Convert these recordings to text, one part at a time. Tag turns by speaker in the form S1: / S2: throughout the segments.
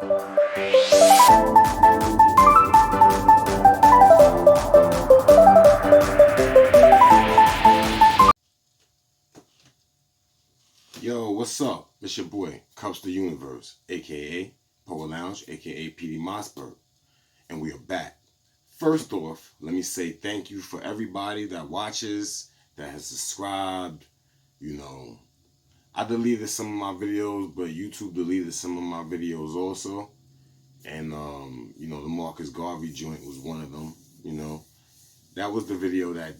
S1: Yo, what's up? It's your boy, Kupz the Universe, aka Poet Lounge, aka PD Mossberg, and we are back. First off, let me say thank you for everybody that watches, that has subscribed. You know, I deleted some of my videos, but YouTube deleted some of my videos also. And you know, the Marcus Garvey joint was one of them. You know, that was the video that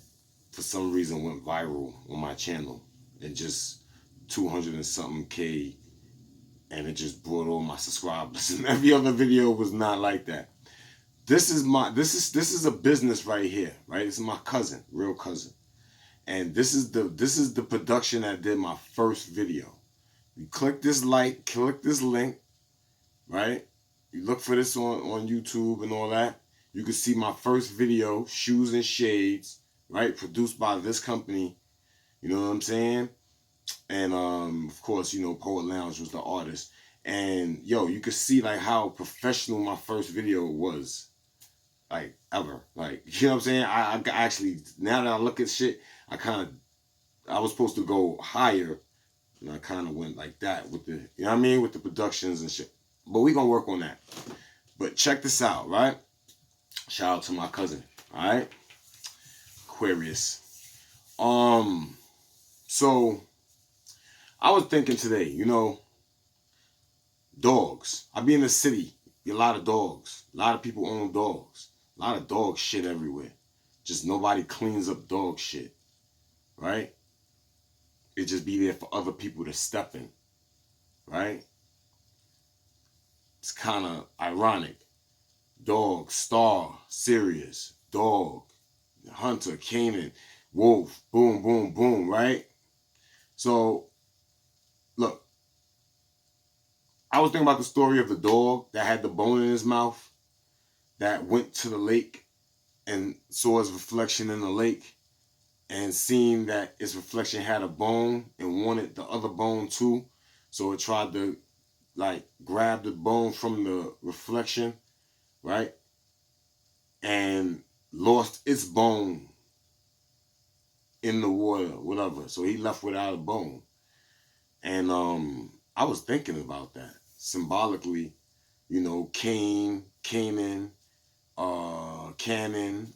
S1: for some reason went viral on my channel. It just 200 and something K, and it just brought all my subscribers. And every other video was not like that. This is a business right here, right? This is my cousin, real cousin. And this is the production that did my first video. You click this click this link, right? You look for this on YouTube and all that. You can see my first video, Shoes and Shades, right? Produced by this company. You know what I'm saying? And of course, you know, Poet Lounge was the artist. And yo, you could see like how professional my first video was, like ever. Like, you know what I'm saying? I actually, now that I look at shit, I was supposed to go higher, and I kind of went like that with the, you know what I mean, with the productions and shit. But we gonna work on that. But check this out, right? Shout out to my cousin, all right? Aquarius. So I was thinking today, you know, dogs. I be in the city, a lot of dogs. A lot of people own dogs. A lot of dog shit everywhere. Just nobody cleans up dog shit, right? It just be there for other people to step in, right? It's kind of ironic. Dog, Star, Sirius, Dog, Hunter, Canaan, Wolf, boom, boom, boom, right? So, look, I was thinking about the story of the dog that had the bone in his mouth that went to the lake and saw his reflection in the lake and seen that its reflection had a bone and wanted the other bone too. So it tried to like grab the bone from the reflection, right? And lost its bone in the water, whatever. So he left without a bone. And I was thinking about that. Symbolically, you know, Cain, Canaan, Cannon,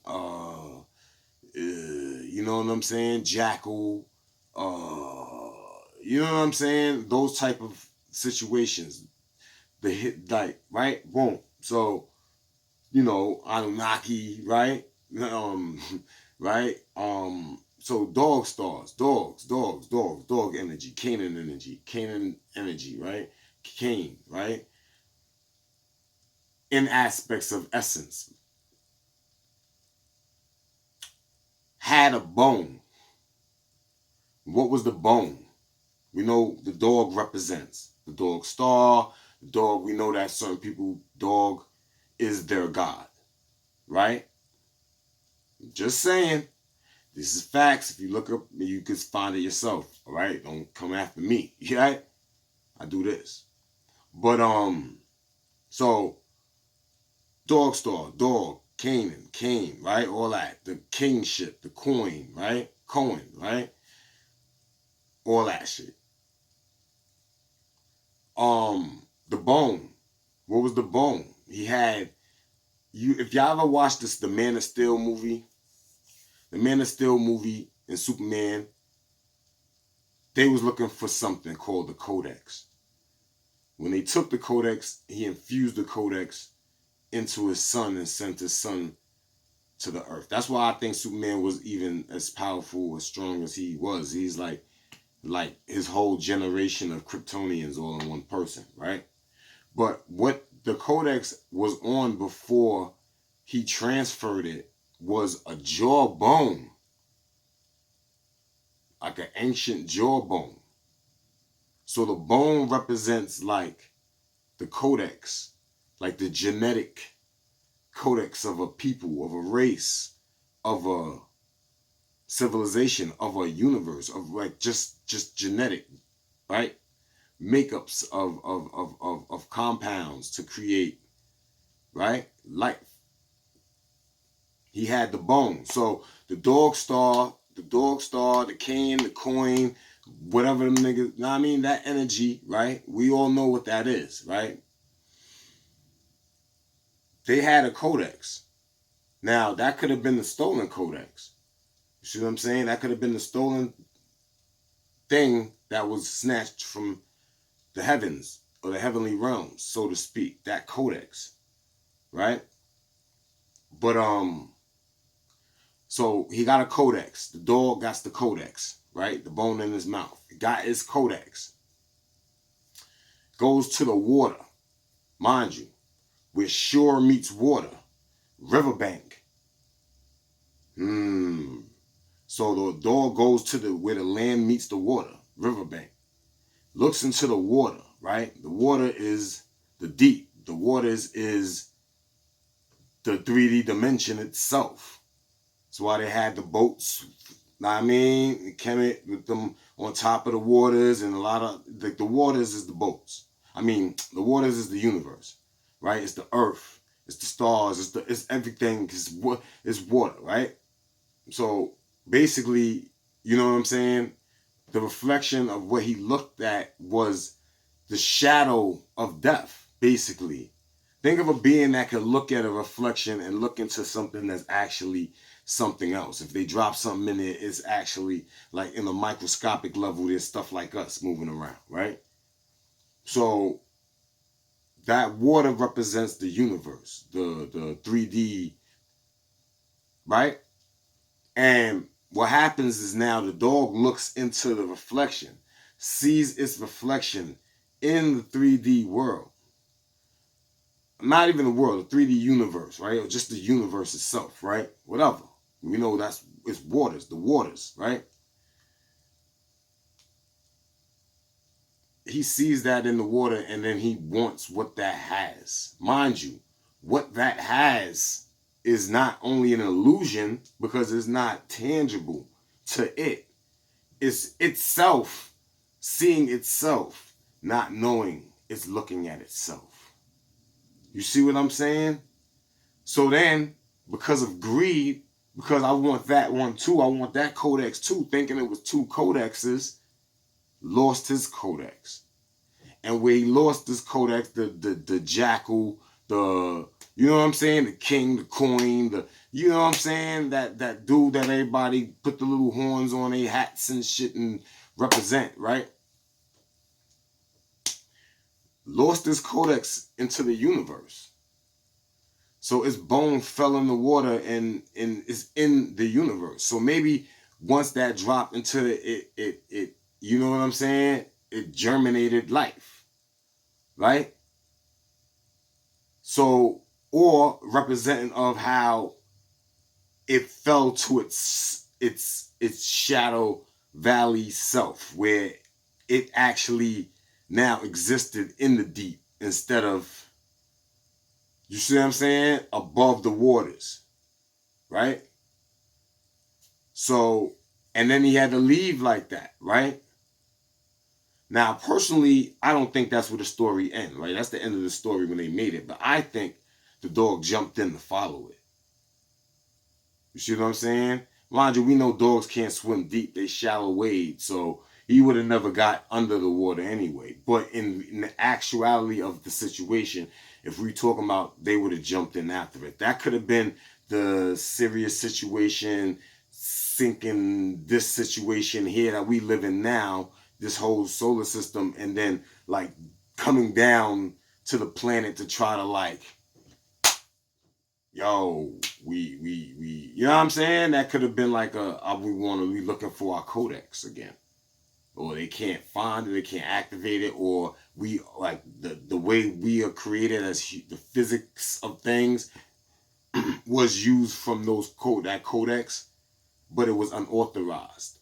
S1: you know what I'm saying? Jackal, you know what I'm saying? Those type of situations. The hit, like, right? Boom. So, you know, Anunnaki, right? Right? So dog stars, dogs, dog energy, Canaan energy, right? Cain, right? In aspects of essence. Had a bone. What was the bone? We know the dog represents the dog star. The dog, we know that certain people, dog is their God, right? Just saying. This is facts. If you look up, you can find it yourself. All right, don't come after me. Right? I do this, but so dog star, dog, Canaan, Cain, right? All that, the kingship, the coin, right? Coin, right? All that shit. The bone. What was the bone? He had you. If y'all ever watched this, the Man of Steel movie. The Man of Steel movie and Superman, they was looking for something called the Codex. When they took the Codex, he infused the Codex into his son and sent his son to the earth. That's why I think Superman was even as powerful, as strong as he was. He's like his whole generation of Kryptonians all in one person, right? But what the Codex was on before he transferred it was a jawbone, like an ancient jawbone. So the bone represents like the codex, like the genetic codex of a people, of a race, of a civilization, of a universe, of like just genetic, right? makeups of compounds to create, right, life. He had the bone. So the dog star, the cane, the coin, whatever them niggas, you know what I mean? That energy, right? We all know what that is, right? They had a codex. Now, that could have been the stolen codex. You see what I'm saying? That could have been the stolen thing that was snatched from the heavens or the heavenly realms, so to speak. That codex, right? But so he got a codex. The dog got the codex, right? The bone in his mouth. He got his codex. Goes to the water, mind you, where shore meets water, riverbank. So the dog goes to where the land meets the water, riverbank. Looks into the water, right? The water is the deep. The water is the 3D dimension itself. That's why they had the boats. Know what I mean? It came with them on top of the waters, and a lot of the waters is the boats. I mean, the waters is the universe, right? It's the earth, it's the stars, it's everything. It's water, right? So basically, you know what I'm saying? The reflection of what he looked at was the shadow of death, basically. Think of a being that could look at a reflection and look into something that's actually something else. If they drop something in there, it's actually like in a microscopic level, there's stuff like us moving around, right? So that water represents the universe, the 3D, right? And what happens is now the dog looks into the reflection, sees its reflection in the 3D world. Not even the world, the 3D universe, right? Or just the universe itself, right? Whatever. We know it's waters, the waters, right? He sees that in the water and then he wants what that has. Mind you, what that has is not only an illusion because it's not tangible to it. It's itself seeing itself, not knowing it's looking at itself. You see what I'm saying? So then, because of greed, because I want that one too, I want that codex too, thinking it was two codexes, lost his codex. And where he lost this codex, the jackal, you know what I'm saying, the king, the coin, you know what I'm saying, that dude that everybody put the little horns on their hats and shit and represent, right? Lost his codex into the universe. So its bone fell in the water and is in the universe. So maybe once that dropped into it, you know what I'm saying? It germinated life, right? So, or representing of how it fell to its shadow valley self, where it actually now existed in the deep instead of, you see what I'm saying, above the waters, right? So, and then he had to leave like that, right? Now, personally, I don't think that's where the story ends, right? That's the end of the story when they made it. But I think the dog jumped in to follow it. You see what I'm saying? Mind you, we know dogs can't swim deep. They shallow wade. So he would have never got under the water anyway. But in the actuality of the situation, if we talking about, they would have jumped in after it. That could have been the serious situation, sinking this situation here that we live in now, this whole solar system, and then like coming down to the planet to try to like, yo, we you know what I'm saying? That could have been like we want to be looking for our codex again. Or they can't find it, they can't activate it, or we like the way we are created as the physics of things was used from that codex, but it was unauthorized,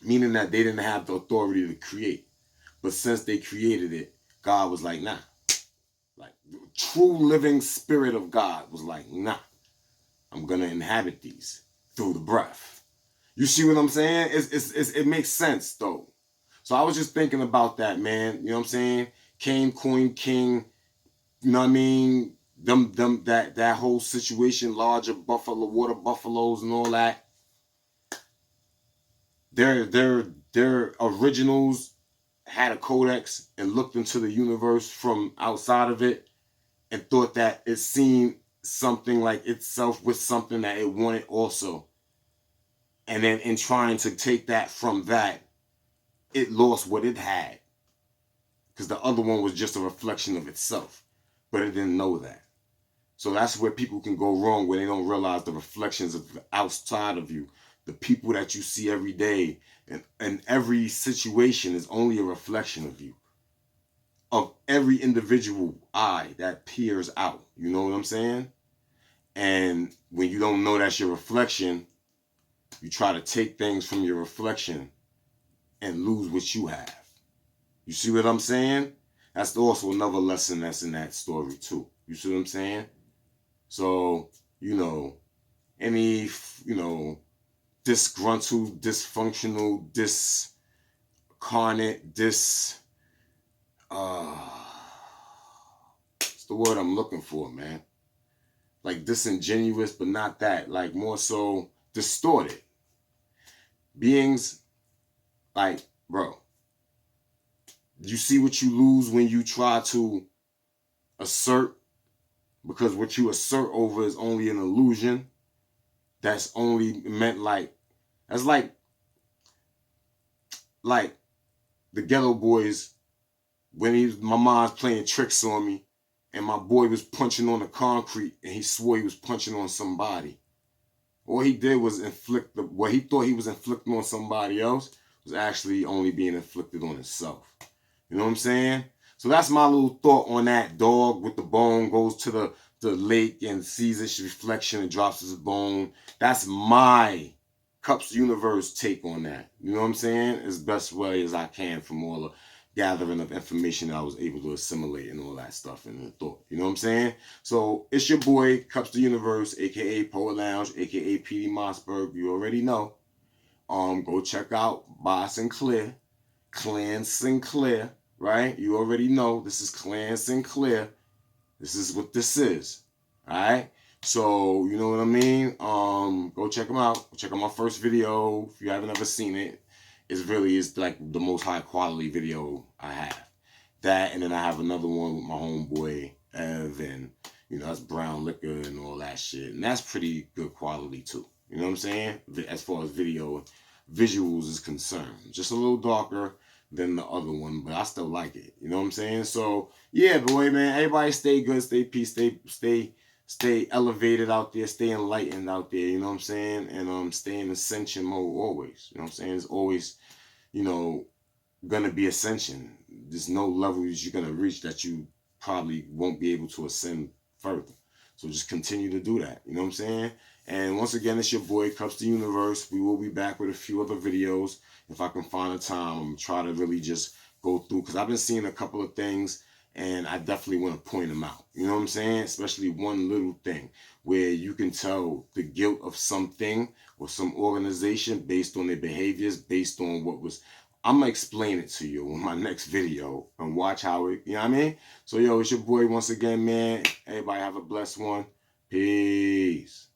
S1: meaning that they didn't have the authority to create. But since they created it, God was like, nah. Like, the true living spirit of God was like, nah, I'm going to inhabit these through the breath. You see what I'm saying? It makes sense, though. So I was just thinking about that, man. You know what I'm saying? King, queen, king. You know what I mean? That whole situation, larger buffalo, water buffaloes, and all that. Their originals had a codex and looked into the universe from outside of it and thought that it seemed something like itself with something that it wanted also. And then in trying to take that from that, it lost what it had. Because the other one was just a reflection of itself. But it didn't know that. So that's where people can go wrong, where they don't realize the reflections of outside of you. The people that you see every day and every situation is only a reflection of you. Of every individual eye that peers out. You know what I'm saying? And when you don't know that's your reflection, you try to take things from your reflection and lose what you have. You see what I'm saying? That's also another lesson that's in that story too. You see what I'm saying? So, any, disgruntled, dysfunctional, discarnate, it's the word I'm looking for, man. Like disingenuous, but not that. Like more so distorted. Beings, like, bro, you see what you lose when you try to assert, because what you assert over is only an illusion. That's only meant that's like the Ghetto Boys when my mom's playing tricks on me and my boy was punching on the concrete and he swore he was punching on somebody. All he did was inflict what he thought he was inflicting on somebody else was actually only being inflicted on himself. You know what I'm saying? So that's my little thought on that. Dog with the bone goes to the lake and sees its reflection and drops his bone. That's my Kupz universe take on that. You know what I'm saying? As best way as I can from all the gathering of information that I was able to assimilate and all that stuff and the thought. You know what I'm saying? So it's your boy, Kupz the Universe, aka Poet Lounge, aka PD Mossberg. You already know. Go check out Bob Sinclair, Clan Sinclair, right? You already know this is Clan Sinclair. This is what this is. Alright? So, you know what I mean? Go check them out. Check out my first video. If you haven't ever seen it, it's like the most high quality video I have. That, and then I have another one with my homeboy, Ev, and, that's brown liquor and all that shit. And that's pretty good quality too. You know what I'm saying? As far as visuals is concerned. Just a little darker than the other one, but I still like it. You know what I'm saying? So, yeah, boy, man, everybody stay good, stay peace, stay elevated out there, stay enlightened out there, you know what I'm saying? And stay in ascension mode always. You know what I'm saying? It's always, gonna be ascension. There's no levels you're gonna reach that you probably won't be able to ascend further. So just continue to do that. You know what I'm saying? And once again, it's your boy, Kupz the Universe. We will be back with a few other videos. If I can find a time, I'm going to try to really just go through, because I've been seeing a couple of things, and I definitely want to point them out. You know what I'm saying? Especially one little thing where you can tell the guilt of something or some organization based on their behaviors, based on what was... I'm going to explain it to you in my next video and watch how it... You know what I mean? So, yo, it's your boy once again, man. Everybody have a blessed one. Peace.